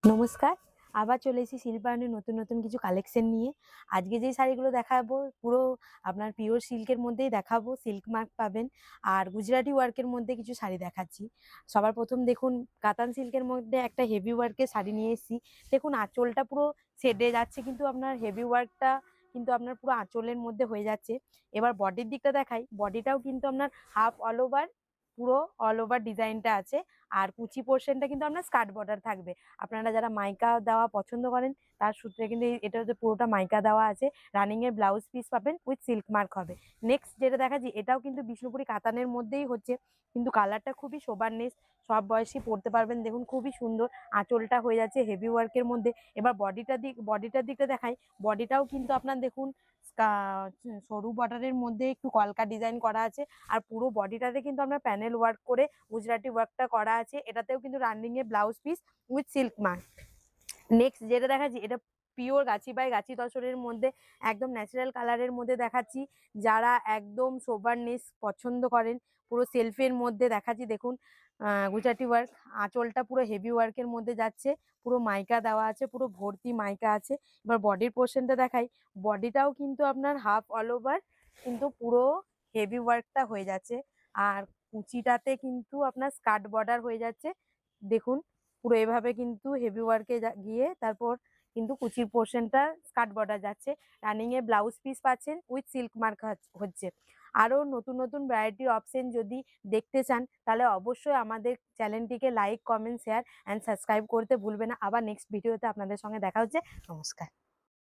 নমস্কার। আবার চলে এসেছি শিল্পায়নের নতুন কিছু কালেকশন নিয়ে। আজকে যেই শাড়িগুলো দেখাবো পুরো আপনার পিওর সিল্কের মধ্যেই দেখাবো, সিল্ক মার্ক পাবেন। আর গুজরাটি ওয়ার্কের মধ্যে কিছু শাড়ি দেখাচ্ছি। সবার প্রথম দেখুন কাতান সিল্কের মধ্যে একটা হেভি ওয়ার্কের শাড়ি নিয়ে এসেছি। দেখুন আঁচলটা পুরো ছেড়ে যাচ্ছে কিন্তু আপনার হেভি ওয়ার্কটা কিন্তু আপনার পুরো আঁচলের মধ্যে হয়ে যাচ্ছে। এবার বডির দিকটা দেখাই, বডিটাও কিন্তু আপনার হাফ অল ওভার, পুরো অল ওভার ডিজাইনটা আছে। আর কুচি পোর্শনটা কিন্তু আপনার স্কার্ট বর্ডার থাকবে। আপনারা যারা মাইকা দেওয়া পছন্দ করেন তার সূত্রে কিন্তু এটা হচ্ছে পুরোটা মাইকা দেওয়া আছে। রানিং এর ব্লাউজ পিস পাবেন, উইথ সিল্ক মার্ক হবে। নেক্সট যেটা দেখাচ্ছি এটাও কিন্তু বিষ্ণুপুরি কাতানের মধ্যেই হচ্ছে, কিন্তু কালারটা খুবই সোবারনেস, সব বয়সী পরতে পারবেন। দেখুন খুবই সুন্দর আঁচলটা হয়ে যাচ্ছে হেভি ওয়ার্কের মধ্যে। এবার বডিটার দিকটা দেখাই। বডিটাও কিন্তু আপনার দেখুন সরু বর্ডারের মধ্যে একটু কলকা ডিজাইন করা আছে। আর পুরো বডিটাতে কিন্তু আমরা প্যানেল ওয়ার্ক করে গুজরাটি ওয়ার্কটা করা আছে। এটাতেও কিন্তু রানিং এর blouse piece with silk mark. Next যেটা দেখাচ্ছি এটা পিওর গাছি বাই গাছি তসরের মধ্যে, একদম ন্যাচারাল কালারের মধ্যে দেখাচ্ছি। যারা একদম সোবারনেস পছন্দ করেন, পুরো সেলফের মধ্যে দেখাচ্ছি। দেখুন গুজরাটি ওয়ার্ক, আঁচলটা পুরো হেভি ওয়ার্কের মধ্যে যাচ্ছে, পুরো মাইকা দেওয়া আছে, পুরো ভর্তি মাইকা আছে। এবার বডির পোর্শনটা দেখাই। বডিটাও কিন্তু আপনার হাফ অল ওভার, কিন্তু পুরো হেভি ওয়ার্কটা হয়ে যাচ্ছে। আর কুচিটাতে কিন্তু আপনার স্কার্ট বর্ডার হয়ে যাচ্ছে। দেখুন পুরো এভাবে কিন্তু হেভি ওয়ার্কে গিয়ে তারপর কিন্তু কুচির পোর্শনটা স্কার্ট বর্ডার যাচ্ছে। রানিং এ ব্লাউজ পিস পাচ্ছেন উইথ সিল্ক মার্ক হচ্ছে। আরো নতুন ভ্যারাইটির অপশন যদি দেখতে চান তাহলে অবশ্যই আমাদের চ্যানেলটিকে like, comment, share and subscribe করতে ভুলবেন না। আবার নেক্সট ভিডিওতে আপনাদের সঙ্গে দেখা হচ্ছে। নমস্কার।